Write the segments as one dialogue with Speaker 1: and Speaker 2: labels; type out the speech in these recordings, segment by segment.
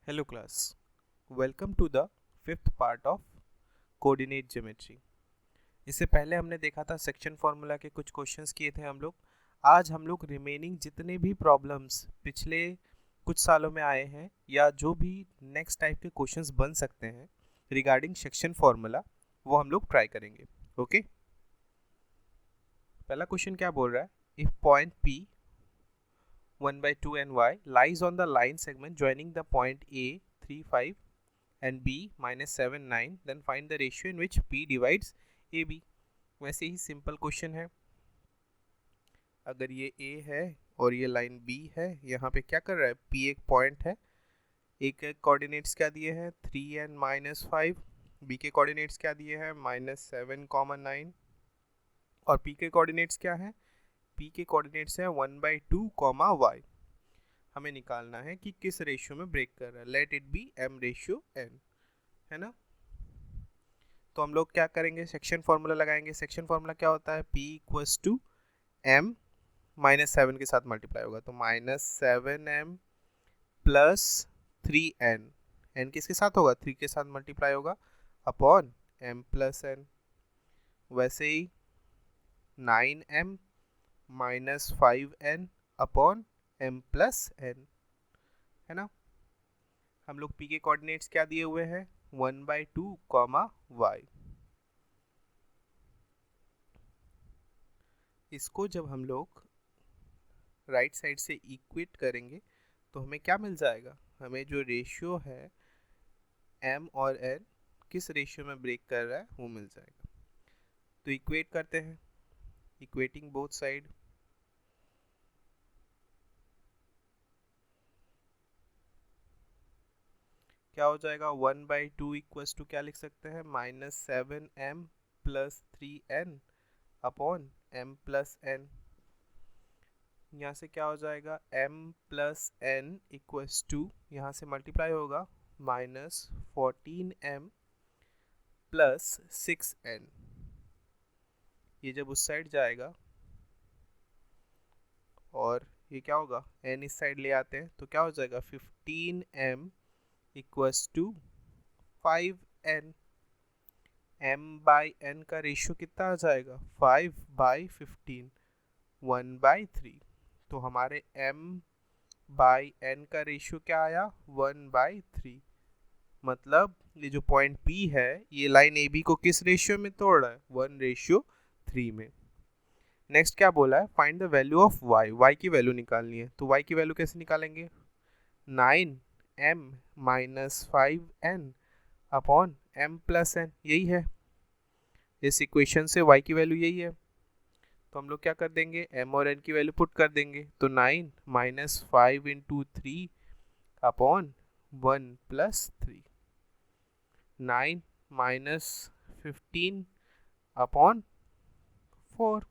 Speaker 1: Hello class, welcome to the fifth part of coordinate geometry। इससे पहले हमने देखा था सेक्शन फार्मूला के कुछ क्वेश्चंस किए थे हम लोग। आज हम लोग रिमेनिंग जितने भी प्रॉब्लम्स पिछले कुछ सालों में आए हैं या जो भी नेक्स्ट टाइप के क्वेश्चंस बन सकते हैं रिगार्डिंग सेक्शन फार्मूला वो हम लोग ट्राई करेंगे। ओके, पहला क्वेश्चन क्या बोल रहा है, if point P 1/2 and y lies on the line segment joining the point A 3 5 and B -7 9, then find the ratio in which P divides AB। वैसे ही सिंपल क्वेश्चन है। अगर ये A है और ये लाइन B है, यहाँ पे क्या कर रहा है, P एक पॉइंट है, A के कोऑर्डिनेट्स क्या दिए हैं 3 and -5, B के कोऑर्डिनेट्स क्या दिए हैं -7, 9 और P के कोऑर्डिनेट्स क्या है, P के कोऑर्डिनेट्स है 1/2, y। हमें निकालना है कि किस रेशियो में ब्रेक कर रहा है, लेट इट बी m/n, है ना। तो हम लोग क्या करेंगे, सेक्शन फार्मूला लगाएंगे। सेक्शन फार्मूला क्या होता है, P = m -7 के साथ मल्टीप्लाई होगा, तो -7m + 3n, n किसके साथ होगा, 3 के साथ मल्टीप्लाई होगा अपॉन m + n। वैसे ही 9m - 5n upon m + n, है ना। हम लोग P के कोऑर्डिनेट्स क्या दिए हुए हैं 1/2, y। इसको जब हम लोग राइट साइड से इक्वेट करेंगे तो हमें क्या मिल जाएगा, हमें जो रेशियो है m और n किस रेशियो में ब्रेक कर रहा है वो मिल जाएगा। तो इक्वेट करते हैं, इक्वेटिंग बोथ साइड, क्या हो जाएगा 1/2 = क्या लिख सकते हैं -7m + 3n upon m + n। यहाँ से क्या हो जाएगा m + n = यहाँ से मल्टीप्लाई होगा -14m + 6n। ये जब उस साइड जाएगा और ये क्या होगा, n इस साइड ले आते हैं तो क्या हो जाएगा 15m = 5n। m/n का रेशियो कितना आ जाएगा 5/15, 1/3। तो हमारे m/n का रेशियो क्या आया 1/3। मतलब ये जो पॉइंट P है ये लाइन AB को किस रेशियो में तोड़ रहा है 1/3 में। नेक्स्ट क्या बोला है, find the value of y, y की वैल्यू निकालनी है। तो y की वैल्यू कैसे निकालेंगे, 9m - 5n upon m + n, यही है। इस इक्वेशन से y की वैल्यू यही है, तो हम लोग क्या कर देंगे, m और n की वैल्यू पुट कर देंगे। तो 9 - 5 × 3 अपॉन 1 + 3, 9 - 15 अपॉन 4।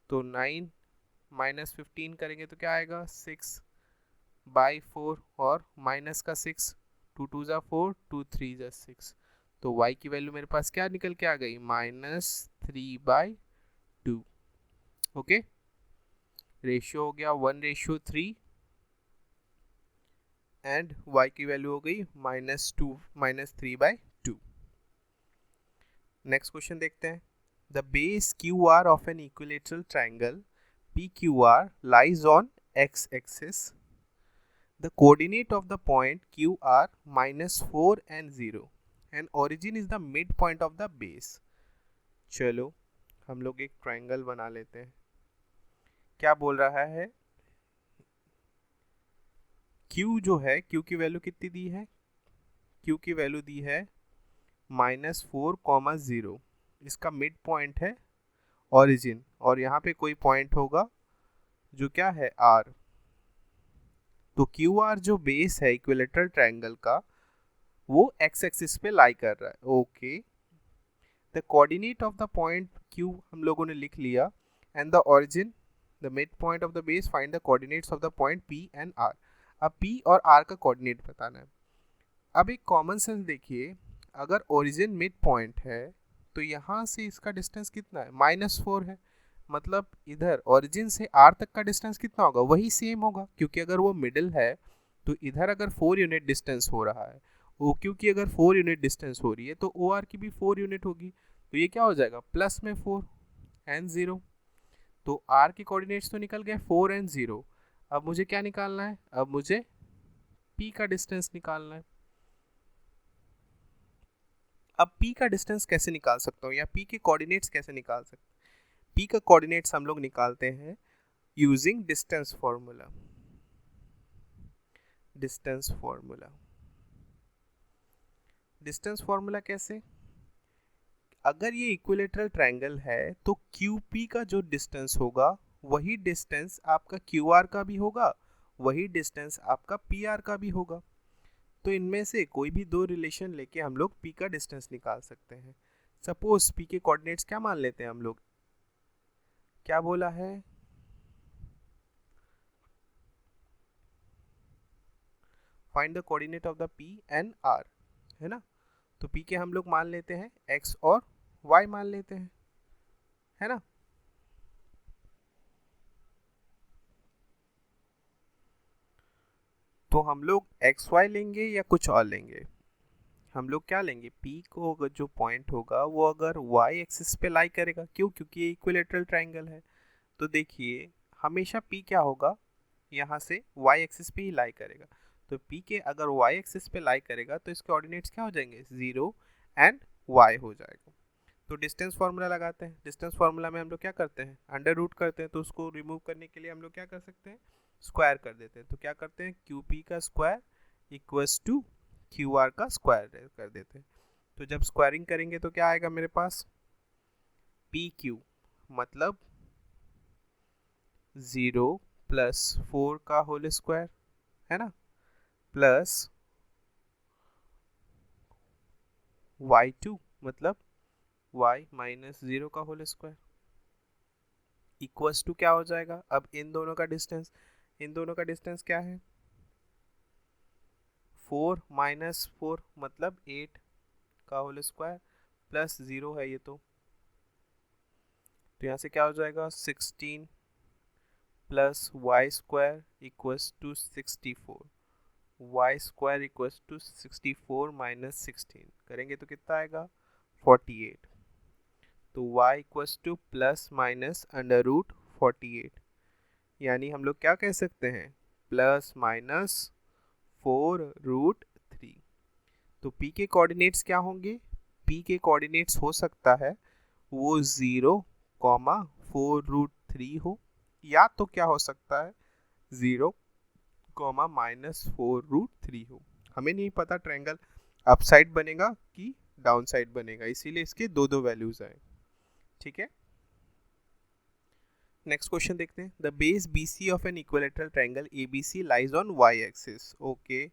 Speaker 1: तो 9 - 15 करेंगे तो क्या आएगा 6/4 और माइनस का 6, 2 2 = 4, 2 3 = 6। तो y की वैल्यू मेरे पास क्या निकल के आ गई -3/2। ओके, रेशियो हो गया 1/3 एंड y की वैल्यू हो गई -3/2। नेक्स्ट क्वेश्चन देखते हैं, the base QR of an equilateral triangle PQR lies on x axis, the coordinate of the point QR -4 and 0 and origin is the midpoint of the base। चलो हम लोग एक triangle बना लेते हैं। क्या बोल रहा है, Q जो है, Q की वैल्यू कितनी दी है, Q की वैल्यू दी है -4, 0। इसका मिड पॉइंट है ओरिजिन और यहाँ पे कोई पॉइंट होगा जो क्या है R। तो QR जो बेस है इक्विलेटरल ट्रायंगल का वो x एक्सिस पे लाई कर रहा है। Okay, the coordinate of the point Q हम लोगों ने लिख लिया and the origin the mid point of the base, find the coordinates of the point P and R। अब P और R का कोऑर्डिनेट बताना है। अब एक कॉमन सेंस देखिए, अगर ओरिजिन मिड पॉइंट है तो यहाँ से इसका डिस्टेंस कितना है -4 है, मतलब इधर ओरिजिन से R तक का डिस्टेंस कितना होगा, वही सेम होगा, क्योंकि अगर वो मिडिल है तो इधर अगर 4 यूनिट डिस्टेंस हो रहा है, ओ क्यू की अगर 4 यूनिट डिस्टेंस हो रही है, तो ओ आर की भी 4 यूनिट होगी। तो ये क्या हो जाएगा, प्लस में 4 एंड 0। तो आर के कोऑर्डिनेट्स तो निकल गए 4 एंड 0। अब मुझे क्या निकालना है, अब मुझे पी का डिस्टेंस निकालना है। अब पी का डिस्टेंस कैसे निकाल सकता हूँ, या पी के कोऑर्डिनेट्स कैसे निकाल सकते हैं? पी का कोऑर्डिनेट्स हम लोग निकालते हैं using distance formula. Distance formula, distance formula कैसे, अगर ये इक्विलेटरल ट्रायंगल है तो QP का जो डिस्टेंस होगा वही डिस्टेंस आपका QR का भी होगा, वही डिस्टेंस आपका PR का भी होगा। तो इनमें से कोई भी दो रिलेशन लेके हम लोग P का डिस्टेंस निकाल सकते हैं। सपोज P के कोऑर्डिनेट्स क्या मान लेते हैं हम लोग, क्या बोला है, find the coordinate of the P and R, है ना। तो P के हम लोग मान लेते हैं X और Y मान लेते हैं, है ना। तो हम लोग XY लेंगे या कुछ और लेंगे, हम लोग क्या लेंगे, P को अगर जो पॉइंट होगा वो अगर Y एक्सिस पे लाई करेगा, क्यों, क्योंकि ये इक्विलेटरल ट्रायंगल है। तो देखिए हमेशा P क्या होगा, यहाँ से Y एक्सिस पे ही लाई करेगा। तो P के अगर Y एक्सिस पे लाई करेगा तो इसके ऑर्डिनेट्स क्या हो जाएंगे, 0 एंड Y हो जाएगा। तो डिस्टेंस फार्मूला लगाते हैं। डिस्टेंस फार्मूला में हम लोग क्या करते हैं, अंडर रूट करते हैं। तो उसको रिमूव करने के लिए हम लोग क्या कर सकते हैं, स्क्वायर कर देते हैं। तो क्या करते हैं, QP का स्क्वायर इक्वल्स टू QR का स्क्वायर कर देते हैं। तो जब स्क्वायरिंग करेंगे तो क्या आएगा मेरे पास, PQ मतलब 0 प्लस 4 का होल स्क्वायर, है ना, प्लस Y2 मतलब y माइनस 0 का होल स्क्वायर इक्वल्स टू क्या हो जाएगा। अब इन दोनों का डिस्टेंस, इन दोनों का डिस्टेंस क्या है, 4 माइनस 4 मतलब 8 का होल स्क्वायर प्लस 0 है ये। तो यहाँ से क्या हो जाएगा, 16 plus y square equals to 64, y square equals to 64 minus 16 करेंगे तो कितना आएगा, 48। तो y equals to plus minus under root 48, यानी हम लोग क्या कह सकते हैं, प्लस माइनस 4√3। तो P के कोऑर्डिनेट्स क्या होंगे, P के कोऑर्डिनेट्स हो सकता है वो 0,4√3 हो, या तो क्या हो सकता है 0, माइनस 4√3 हो। हमें नहीं पता ट्रायंगल अप साइड बनेगा कि डाउन साइड बनेगा, इसीलिए इसके दो दो वैल्यूज आए, ठीक है। नेक्स्ट क्वेश्चन देखते हैं, the base BC of an equilateral triangle ABC lies on Y axis. Okay,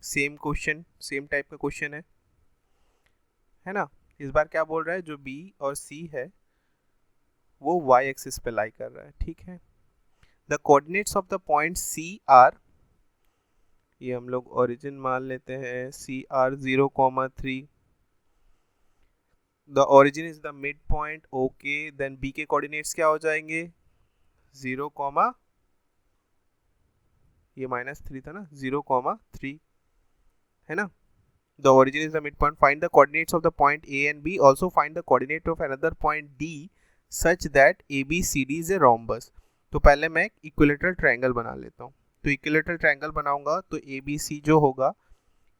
Speaker 1: same question, same type का क्वेश्चन है ना। इस बार क्या बोल रहा है, जो B और C है वो Y एक्सिस पे लाई कर रहा है, ठीक है। The coordinates of the point C are, ये हम लोग ओरिजिन मान लेते हैं, C R 0,3, the origin is the midpoint, okay. Then B के कोऑर्डिनेट्स क्या हो जाएंगे, 0, ये -3 था ना, 0,3, है ना। The origin is the midpoint. Find the coordinates of the point A and B. Also find the coordinate of another point D such that ABCD is a rhombus. तो पहले मैं एक इक्विलेटरल ट्रायंगल बना लेता हूँ। तो इक्विलेटरल ट्रायंगल बनाऊंगा तो ABC जो होगा,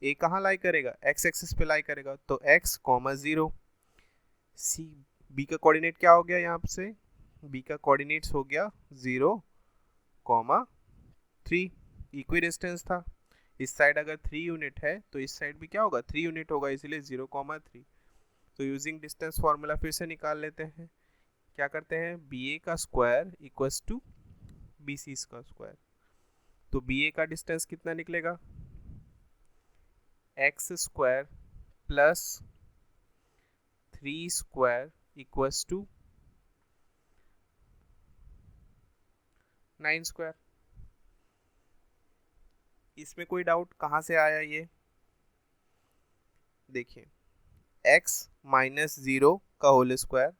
Speaker 1: A कहाँ लाई करेगा, X एक्सिस पे लाई करेगा, तो X, 0। C, B का कोऑर्डिनेट क्या हो गया, यहाँ से B का कोऑर्डिनेट्स हो गया 0,3, इक्वी डिस्टेंस था। इस साइड अगर 3 यूनिट है तो इस साइड भी क्या होगा, 3 यूनिट होगा, इसीलिए 0,3। तो यूजिंग डिस्टेंस फार्मूला फिर से निकाल लेते हैं। क्या करते हैं, BA का स्क्वायर इक्वल्स टू BC का स्क्वायर। तो BA का डिस्टेंस कितना निकलेगा, x square plus 3 square equals to 9 square. इसमें कोई डाउट कहाँ से आया, ये देखिए, x माइनस 0 का होल स्क्वायर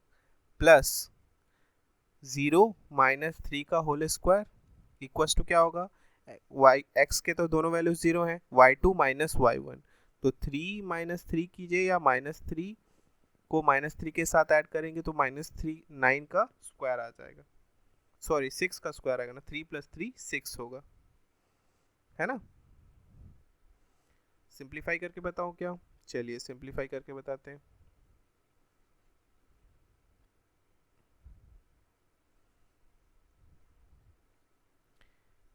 Speaker 1: प्लस 0 माइनस 3 का होल स्क्वायर इक्वल्स टू क्या होगा, वाई एक्स के तो दोनों वैल्यूज 0 हैं, y2 माइनस y1, तो 3 माइनस 3 कीजिए या माइनस 3 को माइनस 3 के साथ ऐड करेंगे तो माइनस 3 9 का स्क्वायर आ जाएगा, सॉरी 6 का स्क्वायर आएगा ना, 3 प्लस 3 6 होगा, है ना। सिंप्लीफाई करके बताऊं क्या? चलिए सिंप्लीफाई करके बताते हैं।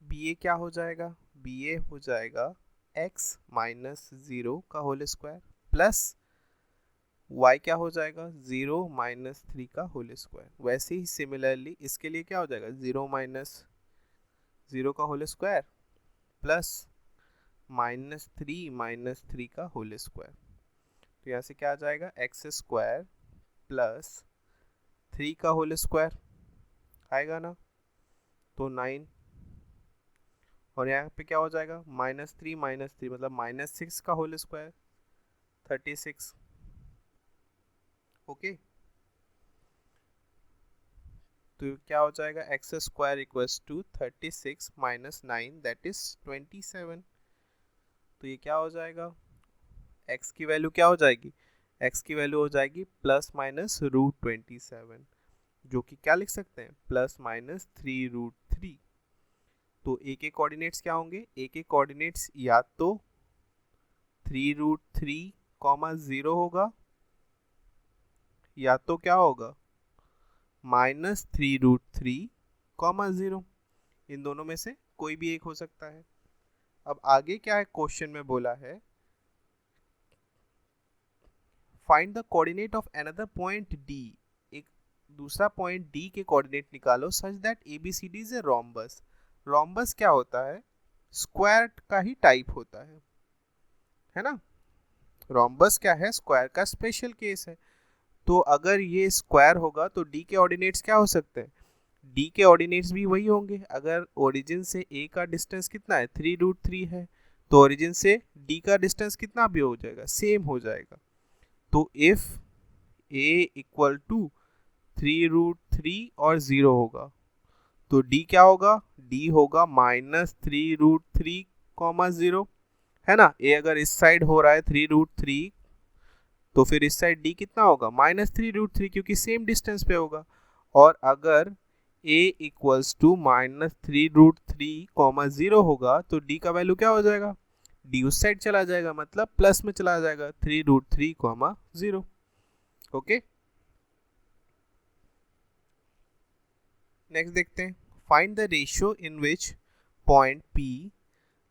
Speaker 1: बी ए क्या हो जाएगा? बी ए हो जाएगा x माइनस 0 का होल स्क्वायर प्लस y क्या हो जाएगा? 0 माइनस 3 का होल स्क्वायर। वैसे ही सिमिलरली इसके लिए क्या हो जाएगा? 0 माइनस 0 का होल स्क्वायर प्लस माइनस 3 का होल स्क्वायर। तो यहाँ से क्या आ जाएगा? एक्स स्क्वायर प्लस 3 का होल स्क्वायर आएगा ना, तो 9, और यहाँ पे क्या हो जाएगा? माइनस 3 मतलब माइनस 6 का होल स्क्वायर 36। ओके, तो क्या हो जाएगा? X square equals to 36 minus 9 that is 27। तो ये क्या हो जाएगा? x की वैल्यू क्या हो जाएगी? x की वैल्यू हो जाएगी प्लस माइनस रूट 27, जो कि क्या लिख सकते हैं? Plus minus 3√3। तो ए के कोऑर्डिनेट्स क्या होंगे? ए के कोऑर्डिनेट्स या तो 3√3, 0 होगा, या तो क्या होगा? माइनस 3√3, 0। इन दोनों में से कोई भी एक हो सकता है। अब आगे क्या है? क्वेश्चन में बोला है find the coordinate of another point D. एक दूसरा पॉइंट डी के कोऑर्डिनेट निकालो such that ABCD is a rhombus. Rhombus क्या होता है? स्क्वायर का ही टाइप होता है ना। रोम्बस क्या है? स्क्वायर का स्पेशल केस है। तो अगर ये स्क्वायर होगा तो डी के ऑर्डिनेट्स क्या हो सकते हैं? डी के ऑर्डिनेट्स भी वही होंगे। अगर ओरिजिन से ए का डिस्टेंस कितना है? 3√3 है, तो ओरिजिन से डी का डिस्टेंस कितना भी हो जाएगा? सेम हो जाएगा। तो इफ ए इक्वल टू 3√3 और 0 होगा तो डी क्या होगा? डी होगा माइनस 3√3, 0, है ना। ए अगर इस साइड हो रहा है 3√3, तो फिर इस साइड डी कितना होगा? माइनस 3√3, क्योंकि सेम डिस्टेंस पे होगा। और अगर a इक्वल्स टू माइनस 3√3, 0 होगा तो d का वैल्यू क्या हो जाएगा? d उस साइड चला जाएगा, मतलब प्लस में चला जाएगा, 3√3, 0। ओके, नेक्स्ट देखते हैं। Find the ratio in which point p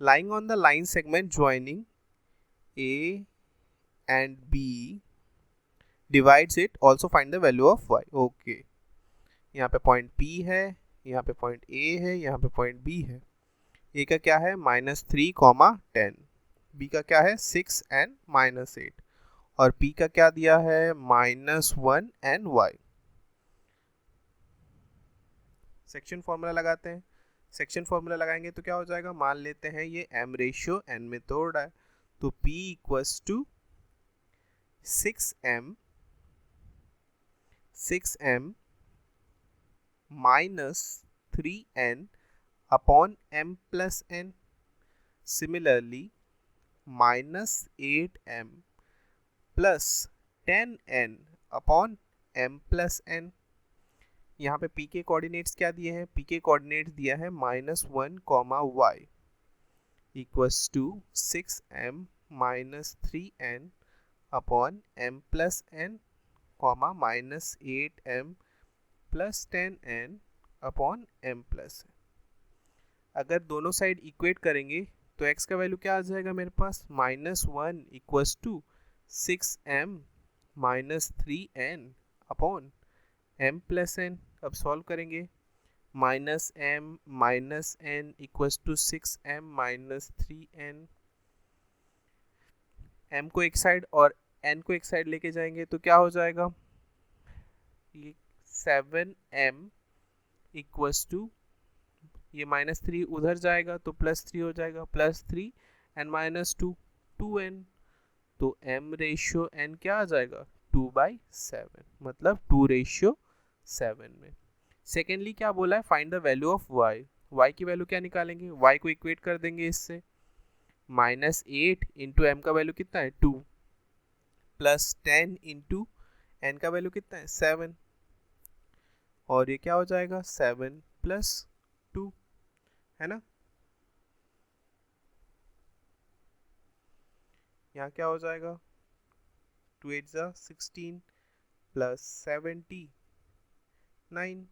Speaker 1: lying on the line segment joining a and b divides it. Also find the value of y. Okay, यहाँ पे पॉइंट P है, यहाँ पे पॉइंट A है, यहाँ पे पॉइंट B है। A का क्या है? -3, 10। B का क्या है? 6 and -8। और P का क्या दिया है? -1 and y। सेक्शन फॉर्मूला लगाते हैं। सेक्शन फॉर्मूला लगाएंगे तो क्या हो जाएगा? मान लेते हैं ये m रेशियो n में तोड़ रहा है, तो P equals to 6m minus 3n upon m plus n. Similarly, minus 8m plus 10n upon m plus n. यहाँ पे p के कोऑर्डिनेट्स क्या दिए हैं? p के कोऑर्डिनेट्स दिया है -1, y equals to 6m minus 3n upon m plus n, minus 8m plus 10n upon m plus. अगर दोनों साइड इक्वेट करेंगे तो x का वैल्यू क्या आ जाएगा मेरे पास? -1 equals to 6m minus 3n upon m plus n। अब सॉल्व करेंगे, -m minus n equals to 6m minus 3n। m को एक साइड और n को एक साइड लेके जाएंगे तो क्या हो जाएगा? ये 7m इक्वल्स टू, ये -3 उधर जाएगा तो +3 हो जाएगा, +3 एंड -2, 2n। तो m रेशियो n क्या आ जाएगा? 2/7, मतलब 2:7 में। सेकेंडली क्या बोला है? Find the value of y। y की वैल्यू क्या निकालेंगे, y को इक्वेट कर देंगे इससे, -8 इंटू एम का वैल्यू कितना है 2 प्लस 10 इंटू एन का वैल्यू कितना है 7, और ये क्या हो जाएगा 7 प्लस 2, है ना। यहाँ क्या हो जाएगा 2 8 जा 16 प्लस 79,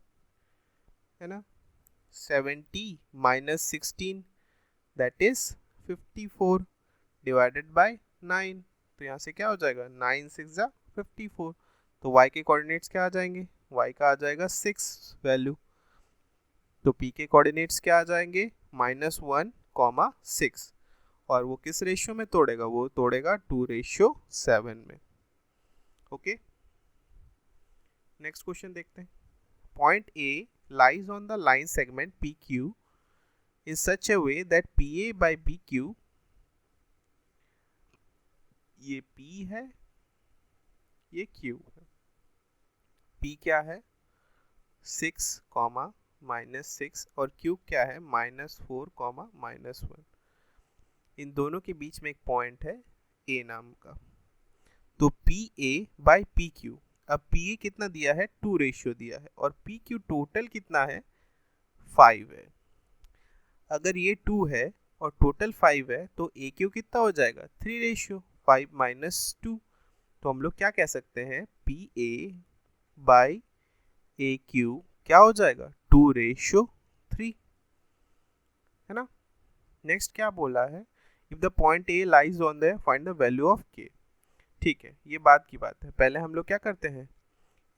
Speaker 1: है ना। 70 minus 16 that is 54 divided by 9, तो यहाँ से क्या हो जाएगा 9 6 जा 54, तो y के कोऑर्डिनेट्स क्या आ जाएंगे, y का आ जाएगा 6 वैल्यू, तो p के कोऑर्डिनेट्स क्या आ जाएंगे -1, 6, और वो किस रेशियो में तोड़ेगा, वो तोड़ेगा 2:7 में। ओके, नेक्स्ट क्वेश्चन देखते हैं। Point A lies on the line segment PQ in such a way that PA by BQ, ये P है, ये Q है। P क्या है 6, -6, और Q क्या है -4, -1। इन दोनों के बीच में एक पॉइंट है A नाम का, तो PA by PQ, अब PA कितना दिया है 2 दिया है, और PQ टोटल कितना है 5 है। अगर ये 2 है और टोटल 5 है तो AQ कितना हो जाएगा 3:5 -2, तो हम लोग क्या कह सकते हैं PA by AQ क्या हो जाएगा 2:3, है ना। नेक्स्ट क्या बोला है, if the point A lies on the find the value of K। ठीक है, ये बात की बात है, पहले हम लोग क्या करते हैं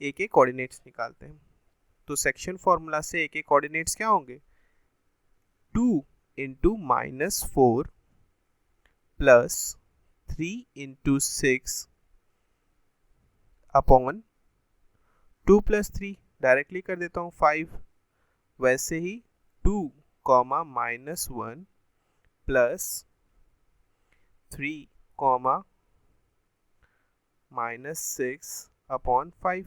Speaker 1: A के कोऑर्डिनेट्स निकालते हैं, तो सेक्शन फॉर्मूला से A के कोऑर्डिनेट्स क्या होंगे 2 into -4 plus 3 into 6 upon 2 plus 3, directly कर देता हूँ 5, वैसे ही 2, -1 प्लस 3, -6 अपॉन 5,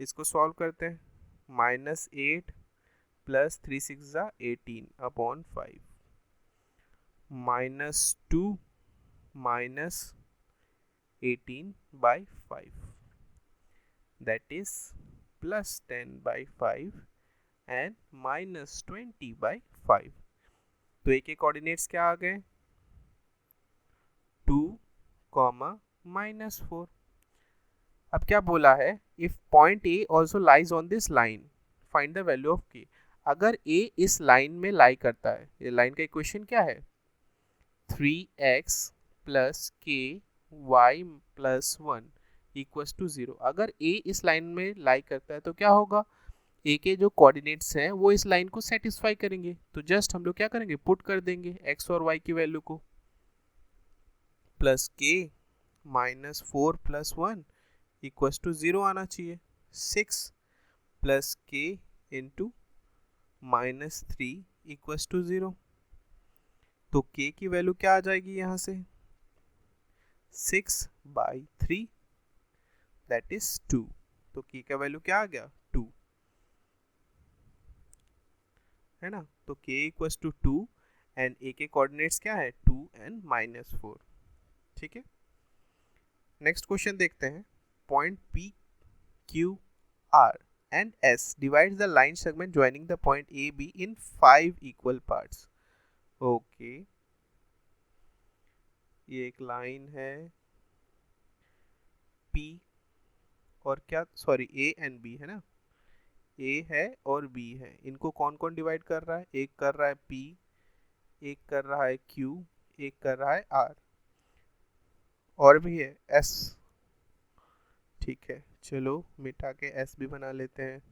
Speaker 1: इसको सॉल्व करते हैं, -8 plus 3 6 18 upon 5, -2 minus 18 by 5, that is +10/5 and -20/5। तो A के कोऑर्डिनेट्स क्या आ गए 2, -4। अब क्या बोला है if point A also lies on this line find the value of K। अगर A इस लाइन में लाई करता है, ये लाइन का इक्वेशन क्या है 3x plus k y plus 1 equals to 0। अगर A इस लाइन में लाई करता है तो क्या होगा A के जो कोऑर्डिनेट्स हैं वो इस लाइन को सेटिस्फाई करेंगे, तो जस्ट हम लोग क्या करेंगे पुट कर देंगे x और y की वैल्यू को, plus k -4 plus 1 equals to 0 आना चाहिए, 6 plus k into -3 equals to 0, तो k की वैल्यू क्या आ जाएगी यहाँ से 6/3 दैट इज 2, तो k का वैल्यू क्या आ गया 2, है ना। तो k equals to 2 and a के कोऑर्डिनेट्स क्या है 2 एंड -4। ठीक है, नेक्स्ट क्वेश्चन देखते हैं। Point P Q R and S divides the line segment joining the point AB in 5 equal parts। Okay, ये एक लाइन है P और क्या सॉरी A एंड B है ना, A है और B है, इनको कौन कौन डिवाइड कर रहा है, एक कर रहा है P, एक कर रहा है Q, एक कर रहा है R, और भी है S। ठीक है, चलो मिटा के S भी बना लेते हैं।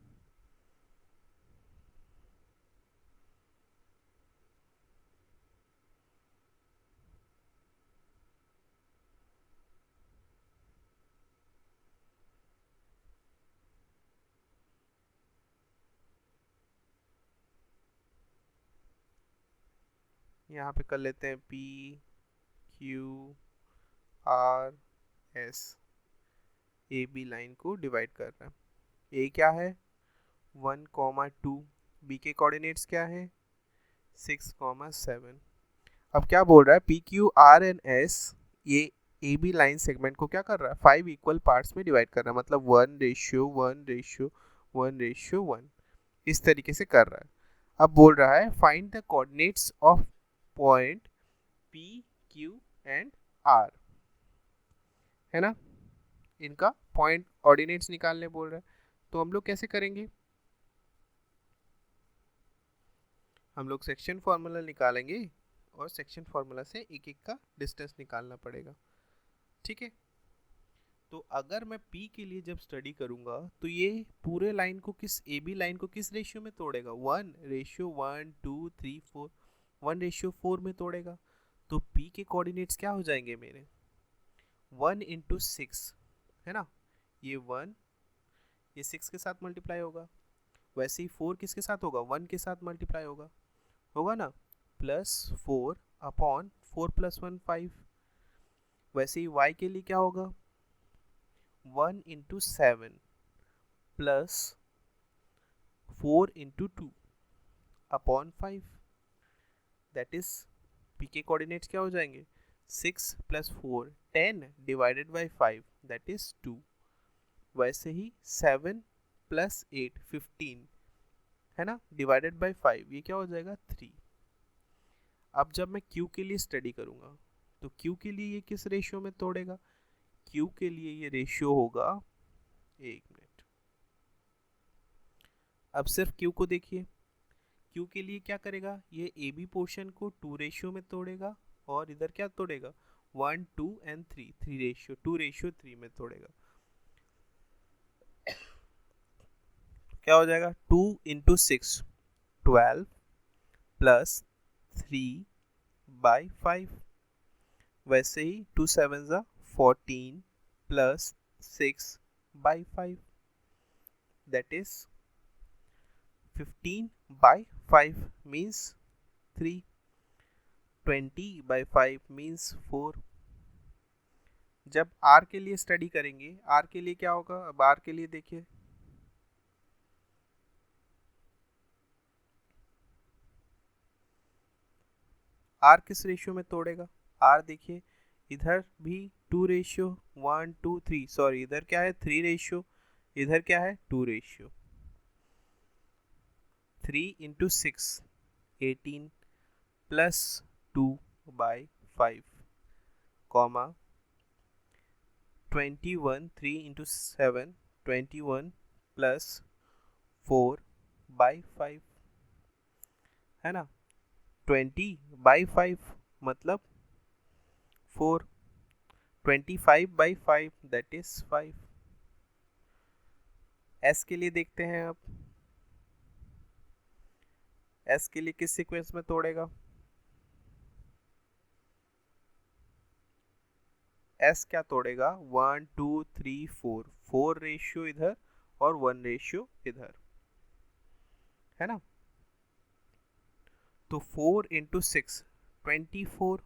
Speaker 1: यहाँ पे कर लेते हैं P Q R S, A B line को डिवाइड कर रहा है। ए क्या है 1, 2, बी के कोऑर्डिनेट्स क्या है 6,7। अब क्या बोल रहा है P Q R and S ये ए बी लाइन सेगमेंट को क्या कर रहा है 5 इक्वल पार्ट्स में डिवाइड कर रहा है, मतलब 1:1:1:1 इस तरीके से कर रहा है। अब बोल रहा है find the coordinates of point P Q and R, है ना, इनका पॉइंट ऑर्डिनेट्स निकालने बोल रहा है। तो हम लोग कैसे करेंगे, हम लोग सेक्शन फॉर्मूला निकालेंगे और सेक्शन फॉर्मूला से एक एक का डिस्टेंस निकालना पड़ेगा, ठीक है। तो अगर मैं P के लिए जब स्टडी करूंगा तो ये पूरे लाइन को किस ए बी लाइन को किस रेशियो में तोड़ेगा 1:1:2:3:4 1:4 में तोड़ेगा। तो P के कोऑर्डिनेट्स क्या हो जाएंगे मेरे 1:6, है ना, ये 1 ये 6 के साथ मल्टीप्लाई होगा, वैसे ही 4 किसके साथ होगा 1 के साथ मल्टीप्लाई होगा ना, +4/4 + 1 5। वैसे ही y के लिए क्या होगा 1:7 + 4:2/5, दैट इज p के कोऑर्डिनेट्स क्या हो जाएंगे 6 + 4 10 / 5 दैट इज 2। वैसे ही 7 + 8 15, है ना, /5 ये क्या हो जाएगा 3। अब जब मैं Q के लिए स्टडी करूंगा तो Q के लिए ये किस रेशियो में तोड़ेगा, Q के लिए ये रेशियो होगा, एक मिनट, अब सिर्फ Q को देखिए, Q के लिए क्या करेगा ये ए बी पोर्शन को 2 रेशियो में तोड़ेगा और इधर क्या तोड़ेगा 1 2 एंड 3 2:3 में तोड़ेगा। क्या हो जाएगा 2 × 6 12 + 3/5, वैसे ही 2 7 14 + 6/5 that is 15/5 means 3, 20/5 means 4। जब R के लिए स्टडी करेंगे R के लिए क्या होगा, अब R के लिए देखिए R किस रेशियो में तोड़ेगा, R देखिए इधर भी 2:1:2:3, सॉरी इधर क्या है 3 रेशियो, इधर क्या है 2 रेशियो, 3 × 6 18 + 2/5, 21 3 × 7 21 + 4/5, है ना, 20/5 मतलब 4, 25/5 दैट इज 5। S के लिए देखते हैं, अब S के लिए किस सीक्वेंस में तोड़ेगा, S क्या तोड़ेगा 1 2 3 4 4 रेशियो इधर और 1 रेशियो इधर, है ना। तो 4 × 6 24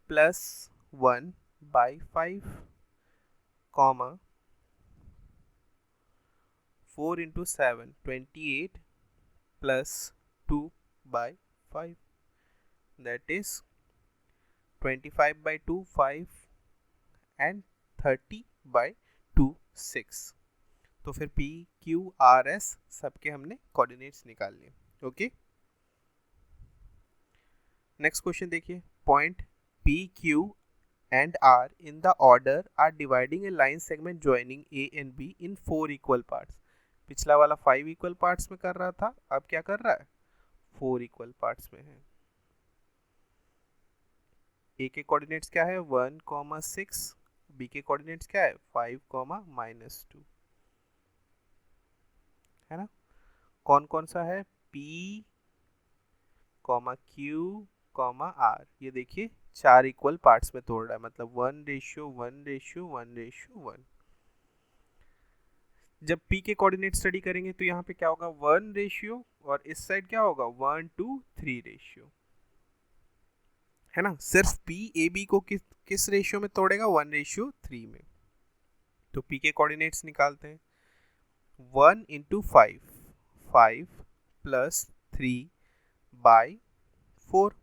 Speaker 1: + 1/5, 4 × 7 28 + 2/5 that is 25/2 5 and 30/2 6। तो फिर P Q R S सबके हमने कोऑर्डिनेट्स निकाल लिए, ओके। नेक्स्ट क्वेश्चन देखिए, point P Q and R in the order are dividing a line segment joining A and B in 4 equal parts। पिछला वाला 5 equal parts में कर रहा था, अब क्या कर रहा है 4 इक्वल पार्ट्स में है। A के कोऑर्डिनेट्स क्या है 1,6, B के कोऑर्डिनेट्स क्या है 5, -2, है ना। कौन कौन सा है P, Q, R, ये देखिए 4 इक्वल पार्ट्स में तोड़ रहा है, मतलब 1:1:1:1। जब P के कोऑर्डिनेट स्टडी करेंगे तो यहाँ पे क्या होगा 1 रेशियो और इस साइड क्या होगा 1:3 रेशियो, है ना। सिर्फ P A B को किस रेशियो में तोड़ेगा 1:3 में। तो P के कोऑर्डिनेट्स निकालते हैं 1 × 5 5 plus 3 by 4.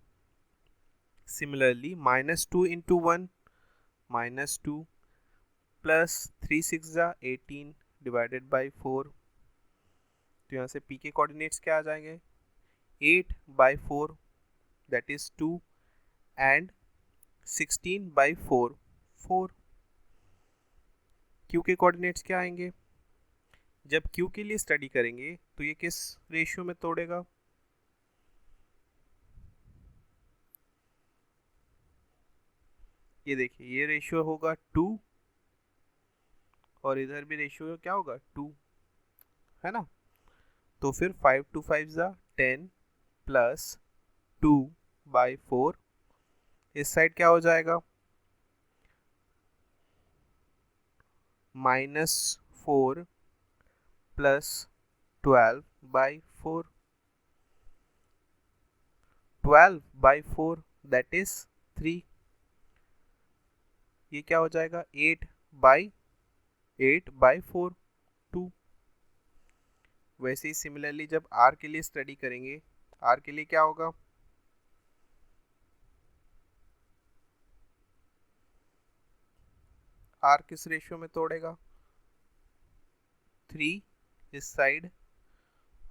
Speaker 1: Similarly, minus 2 into 1, minus 2 plus 3 6 18 divided by 4. तो यहाँ से p के कोऑर्डिनेट्स क्या आ जाएंगे? 8 by 4 that is 2 and 16 by 4 4. q के कोऑर्डिनेट्स क्या आएंगे? जब q के लिए स्टडी करेंगे तो ये किस रेशियो में तोड़ेगा? ये देखिए, ये रेशियो होगा 2 और इधर भी रेशियो क्या होगा? 2, है ना? तो फिर 5 2 5 10 प्लस 2 बाई 4, इस साइड क्या हो जाएगा? -4 plus 12 by 4. 12 by 4 that is 3. ये क्या हो जाएगा? 8 बाई 4 2. वैसे ही सिमिलरली जब r के लिए स्टडी करेंगे, r के लिए क्या होगा? r किस रेशियो में तोड़ेगा? 3 इस साइड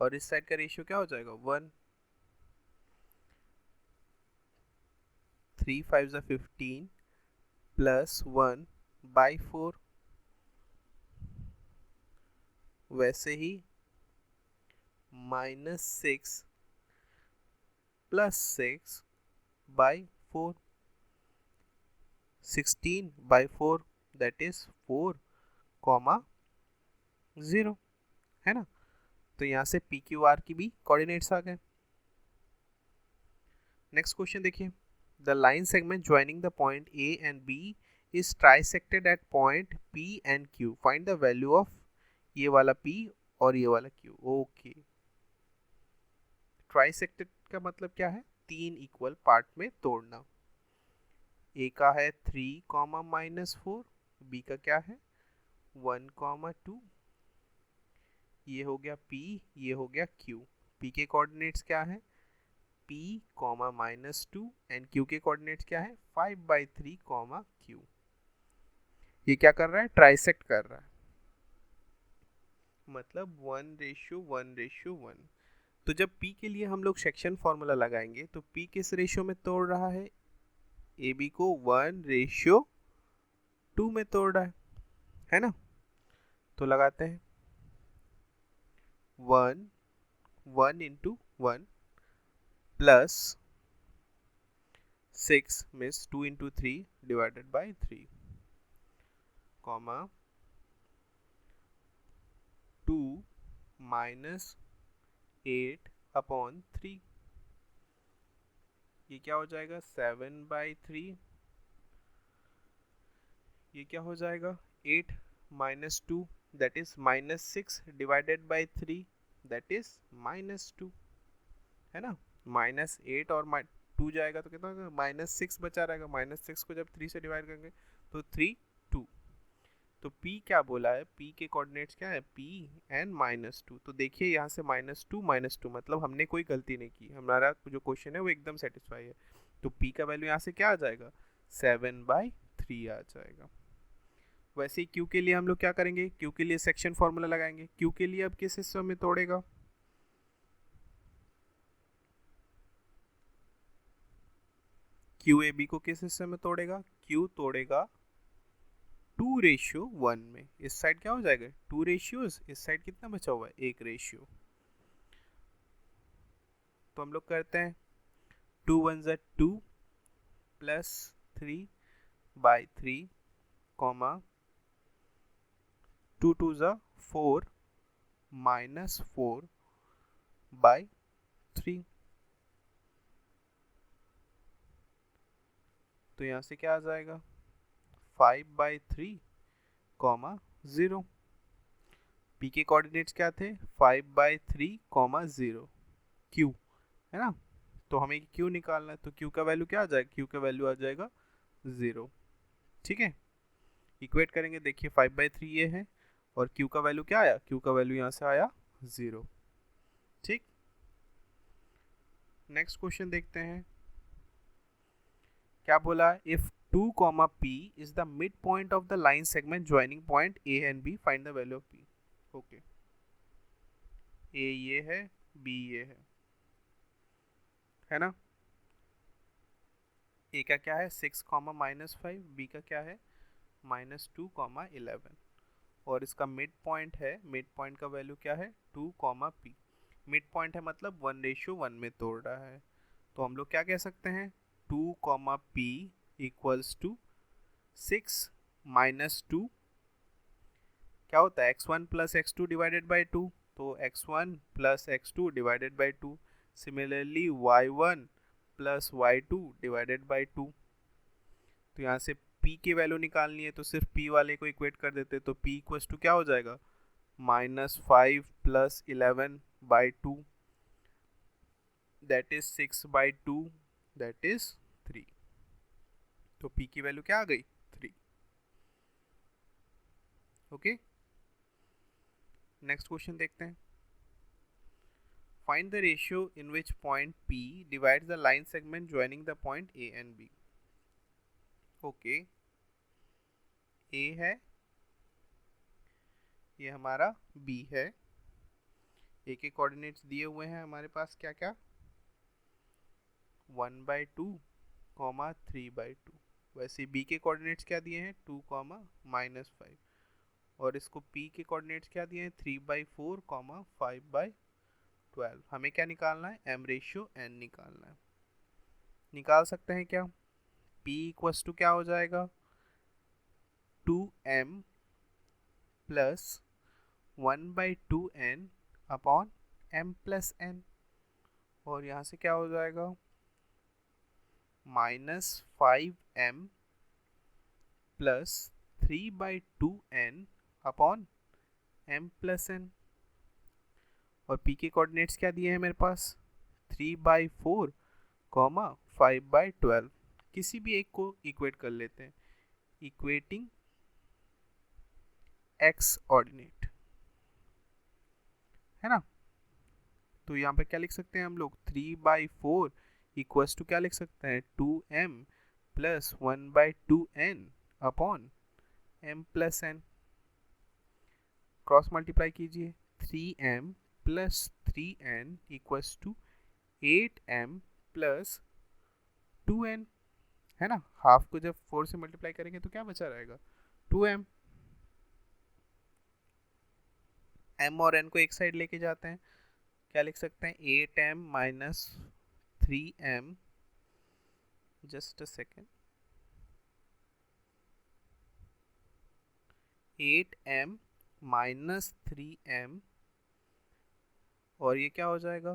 Speaker 1: और इस साइड का रेशियो क्या हो जाएगा? 1. 3 5 15 प्लस 1 बाई 4. वैसे ही -6 plus 6 by 4. 16 by 4 that is 4, 0, है ना? तो यहाँ से पी क्यू आर की भी कोऑर्डिनेट्स आ गए. नेक्स्ट क्वेश्चन देखिए. The line segment joining the point A and B is trisected at point P and Q. Find the value of ये वाला p और ये वाला q. ओके, ट्राइसेक्टेड का मतलब क्या है? 3 इक्वल पार्ट में तोड़ना. a का है 3, -4, b का क्या है? 1, 2. ये हो गया p, ये हो गया q. p के कोऑर्डिनेट्स क्या है? p, -2 एंड q के कोऑर्डिनेट्स क्या है? 5/3, q. ये क्या कर रहा है? ट्राइसेक्ट कर रहा है, मतलब 1:1:1. तो जब p के लिए हम लोग सेक्शन फॉर्मूला लगाएंगे तो p किस रेशियो में तोड़ रहा है? ab को 1:2 में तोड़ रहा है ना? तो लगाते हैं 1 into 1 plus 6 means 2 into 3 divided by 3, comma 2 -8/3. ये क्या हो जाएगा? 7/3. ये क्या हो जाएगा? 8 - 2 that is -6 divided by 3 that is -2, है ना? -8 और 2 जाएगा तो कितना होगा? -6 बचा रहेगा. -6 को जब 3 से डिवाइड करेंगे तो 3 2. तो p क्या बोला है? p के कोऑर्डिनेट्स क्या है? p and -2. तो देखिए यहाँ से -2 मतलब हमने कोई गलती नहीं की. हमारा जो क्वेश्चन है वो एकदम सेटिस्फाई है. तो p का वैल्यू यहाँ से क्या आ जाएगा? 7/3 आ जाएगा. वैसे ही q के लिए हम लोग क्या करेंगे? q के लिए सेक्शन फॉर्मूला लगाएंगे. q के लिए अब किस हिस्से में तोड़ेगा? QAB को किस हिस्से में तोड़ेगा? Q तोड़ेगा 2:1 में. इस साइड क्या हो जाएगा? 2 रेशियोज. इस साइड कितना बचा हुआ है? 1 रेशियो. तो हम लोग करते हैं 2 1 2 प्लस 3/3, 2 2 4 -4/3. तो यहाँ से क्या आ जाएगा? 5/3, 0. p के कोऑर्डिनेट्स क्या थे? 5/3, 0, q, है ना? तो हमें q निकालना है. तो q का वैल्यू क्या आ जाएगा? q का वैल्यू आ जाएगा 0. ठीक है, इक्वेट करेंगे. देखिए 5/3 ये है और q का वैल्यू क्या आया? q का वैल्यू यहाँ से आया 0. ठीक. नेक्स्ट क्वेश्चन देखते हैं, क्या बोला, if 2 comma p is the mid point of the line segment joining point a and b, find the value of p। Okay, a ये है, b ये है ना। a का क्या है 6 कॉमा -5, b का क्या है -2 कॉमा 11, और इसका मिड पॉइंट है, मिड पॉइंट का वैल्यू क्या है 2 कॉमा p। मिड पॉइंट है मतलब 1:1 में तोड़ रहा है, तो हम लोग क्या कह सकते हैं 2 कॉमा p इक्वल्स टू 6 -2, क्या होता है x1 plus x2 divided by 2, तो x1 plus x2 divided by 2। Similarly y1 plus y2 divided by 2। तो यहाँ से p की वैल्यू निकालनी है तो सिर्फ p वाले को इक्वेट कर देते, तो p इक्वल्स टू क्या हो जाएगा -5 plus 11 by 2, that is 6 by 2, that is 3। तो p की वैल्यू क्या आ गई 3। ओके, नेक्स्ट क्वेश्चन देखते हैं, find the ratio in which point p divides the line segment joining the point a and b। Okay, a है, ये हमारा b है, a के कोऑर्डिनेट्स दिए हुए हैं हमारे पास क्या क्या 1/2 कॉमा 3/2, वैसे b के कोऑर्डिनेट्स क्या दिए हैं 2 कॉमा -5, और इसको p के कोऑर्डिनेट्स क्या दिए हैं 3/4 कॉमा 5/12। हमें क्या निकालना है m रेशियो n निकालना है। निकाल सकते हैं क्या, p इक्वल्स टू क्या हो जाएगा 2m plus 1/2n upon m plus n, और यहाँ से क्या हो जाएगा -5m plus 3/2n upon m plus n, और p के कोऑर्डिनेट्स क्या दिए हैं मेरे पास 3/4 कॉमा 5/12। किसी भी एक को इक्वेट कर लेते हैं, इक्वेटिंग x ऑर्डिनेट, है ना। तो यहाँ पे क्या लिख सकते हैं हम लोग 3/4 इक्वल्स टू क्या लिख सकते हैं 2m plus 1/2n upon m plus n। Cross multiply कीजिए, 3m plus 3n equals to 8m plus 2n, है ना। हाफ को जब 4 से मल्टीप्लाई करेंगे तो क्या बचा रहेगा 2m। m और n को एक साइड लेके जाते हैं, क्या लिख सकते हैं 8m minus 3m, just a second, 8m minus 3m, और ये क्या हो जाएगा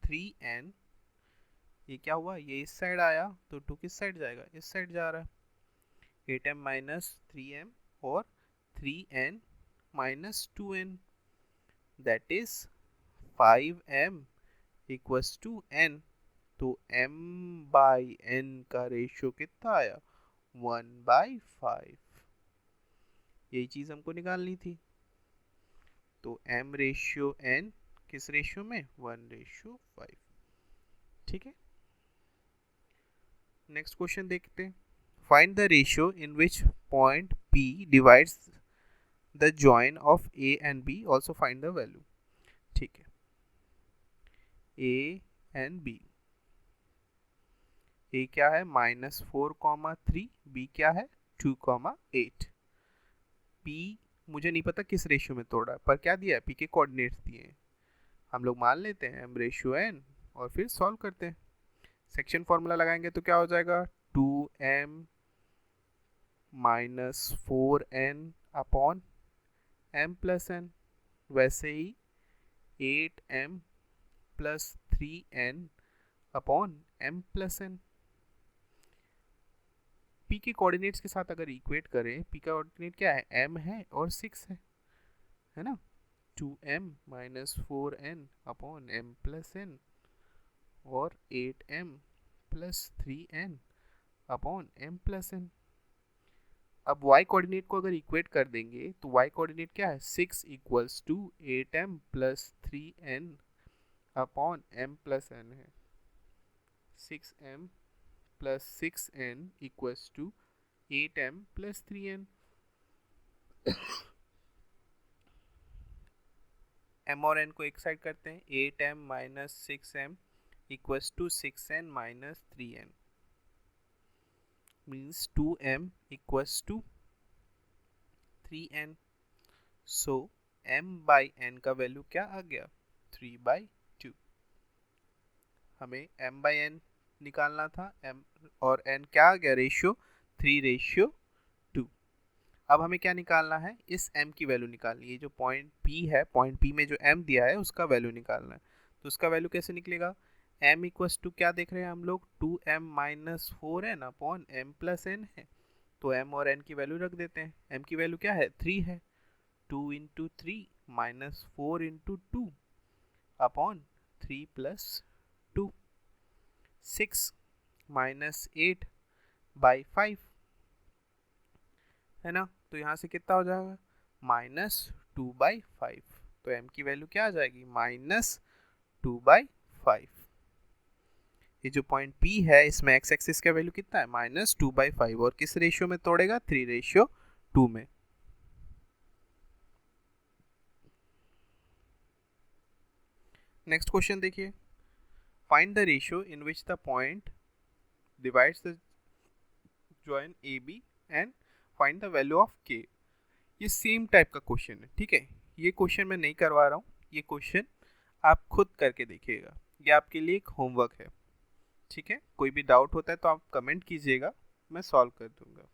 Speaker 1: 3n, ये क्या हुआ ये इस साइड आया तो 2 किस साइड जाएगा इस साइड जा रहा है, 8m माइनस 3m और 3n minus 2n, that is 5m equals to n। तो m बाई n का रेशियो कितना आया 1/5, यही चीज हमको निकालनी थी। तो m रेशियो n किस रेशियो में 1/5, ठीक है। नेक्स्ट क्वेश्चन देखते हैं, find the ratio in which point p divides the join of a and b, also find the value, ठीक है। a एंड b, a क्या है -4,3, b क्या है 2,8। p मुझे नहीं पता किस रेशियो में तोड़ा है, पर क्या दिया है p के कोऑर्डिनेट्स दिए हैं, हम लोग मान लेते हैं m रेशियो n और फिर सॉल्व करते हैं। सेक्शन फॉर्मूला लगाएंगे तो क्या हो जाएगा 2m minus 4n upon m plus n, वैसे ही 8m plus 3n upon m plus n। p के कोऑर्डिनेट्स के साथ अगर इक्वेट करें, p का कोऑर्डिनेट क्या है m है और 6 है ना। 2m minus 4n upon m plus n और 8m plus 3n upon m plus n। अब y कोऑर्डिनेट को अगर इक्वेट कर देंगे तो y कोऑर्डिनेट क्या है, 6 equals to 8m plus 3n upon m plus n है। 6m plus 6n equals to 8m plus 3n। m और n को एक साइड करते हैं, 8m minus 6m equals to 6n minus 3n means 2m equals to 3n. So m by n का value क्या आ गया, 3/2। हमें m by n निकालना था, m और n क्या आ गया, रेशियो 3:2। अब हमें क्या निकालना है, इस m की वैल्यू निकालनी है। जो पॉइंट P है, पॉइंट P में जो m दिया है उसका वैल्यू निकालना है। तो उसका वैल्यू कैसे निकलेगा, m इक्वल्स टू क्या देख रहे हैं हम लोग, 2m minus 4n upon m plus n है। तो m और n की वैल्यू रख देते हैं। m की वैल्यू क्या है, 3 है। 2 into 3 minus 4 into 2 upon 3 plus 2, 6 minus 8 by 5 है ना। तो यहाँ से कितना हो जाएगा, -2/5। तो m की वैल्यू क्या आ जाएगी, -2/5। ये जो पॉइंट P है इसमें x एक्सिस का वैल्यू कितना है, -2/5, और किस रेशियो में तोड़ेगा, 3:2 में। नेक्स्ट क्वेश्चन देखिए, find the ratio in which the point divides the join AB and find the value of K। ये सेम टाइप का क्वेश्चन है, ठीक है। ये क्वेश्चन मैं नहीं करवा रहा हूँ, ये क्वेश्चन आप खुद करके देखिएगा, ये आपके लिए एक होमवर्क है, ठीक है। कोई भी डाउट होता है तो आप कमेंट कीजिएगा, मैं सॉल्व कर दूंगा।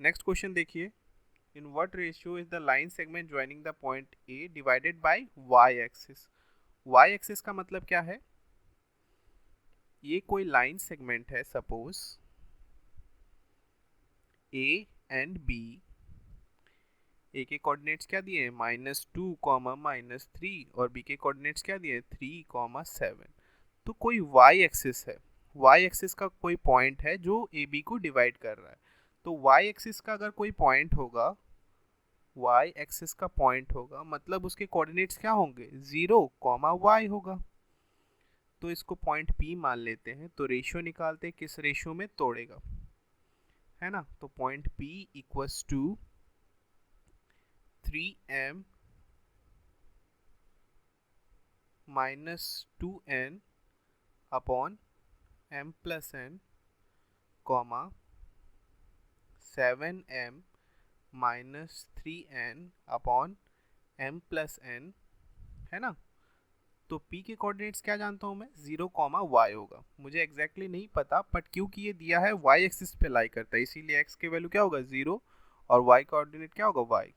Speaker 1: नेक्स्ट क्वेश्चन देखिए, in what ratio is the line segment joining the point A divided by y axis. y axis का मतलब क्या है, ये कोई लाइन सेगमेंट है, suppose A and B। A के कोऑर्डिनेट्स क्या दिए हैं, -2, -3, और B के कोऑर्डिनेट्स क्या दिए हैं, 3, 7। तो कोई y एक्सिस है, y एक्सिस का कोई पॉइंट है जो AB को डिवाइड कर रहा है। तो y एक्सिस का अगर कोई पॉइंट होगा, y एक्सिस का पॉइंट होगा, मतलब उसके कोऑर्डिनेट्स क्या होंगे, 0, y होगा। तो इसको पॉइंट P मान लेते हैं। तो रेशियो निकालते हैं, किस रेशियो में तोड़ेगा, है ना। तो point P equals to 3m minus 2n upon m plus n, 7m minus 3n upon m plus n, है ना। तो P के कोऑर्डिनेट्स क्या जानता हूँ मैं, 0, y होगा। मुझे एग्जैक्टली नहीं पता, बट क्योंकि ये दिया है y एक्सिस पे लाई करता है, इसीलिए x की वैल्यू क्या होगा, 0, और y कोऑर्डिनेट क्या होगा, y।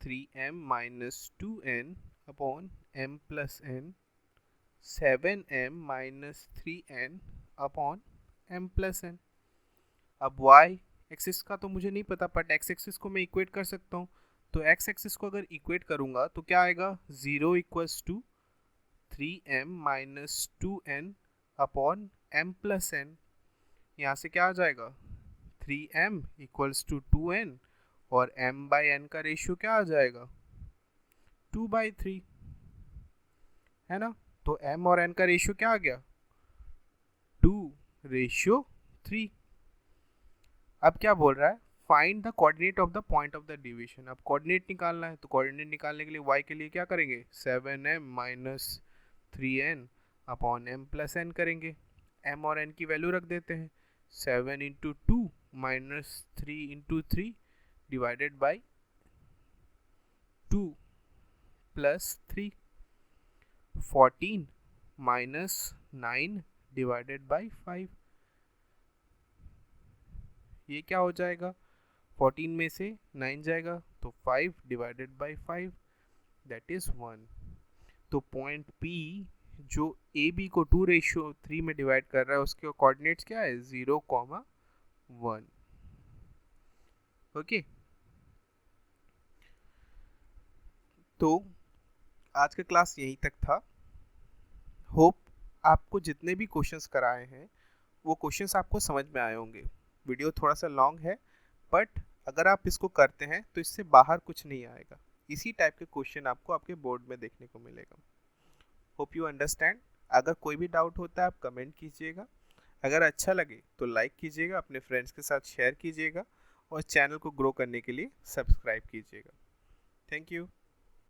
Speaker 1: 3m minus 2n upon m plus n, 7m minus 3n upon m plus n। अब y एक्सिस का तो मुझे नहीं पता, बट x एक्सिस को मैं इक्वेट कर सकता हूँ। तो x एक्सिस को अगर इक्वेट करूँगा तो क्या आएगा, 0 equals to 3m minus 2n upon m plus n। यहाँ से क्या आ जाएगा, 3m इक्वल्स टू 2n, और m बाई n का रेशियो क्या आ जाएगा, 2/3, है ना। तो m और n का रेशियो क्या आ गया, 2:3। अब क्या बोल रहा है, find the coordinate of the point of the division. अब कोऑर्डिनेट निकालना है, तो कोऑर्डिनेट निकालने के लिए y के लिए क्या करेंगे, 7m minus 3n upon m plus n करेंगे। m और n की वैल्यू रख देते हैं, 7 into 2 minus 3 into 3 divided by 2 plus 3, 14 minus 9 divided by 5। ये क्या हो जाएगा, 14 में से 9 जाएगा तो 5 डिवाइडेड बाई 5, दैट इज 1। तो पॉइंट P जो AB को 2:3 में डिवाइड कर रहा है, उसके कोऑर्डिनेट्स क्या है, 0, 1। ओके, तो आज का क्लास यहीं तक था। होप आपको जितने भी क्वेश्चंस कराए हैं वो क्वेश्चंस आपको समझ में आए होंगे। वीडियो थोड़ा सा लॉन्ग है, बट अगर आप इसको करते हैं तो इससे बाहर कुछ नहीं आएगा। इसी टाइप के क्वेश्चन आपको आपके बोर्ड में देखने को मिलेगा। Hope you understand. अगर कोई भी डाउट होता है आप कमेंट कीजिएगा। अगर अच्छा लगे तो लाइक कीजिएगा, अपने फ्रेंड्स के साथ शेयर कीजिएगा और चैनल को ग्रो करने के लिए सब्सक्राइब कीजिएगा। Thank you.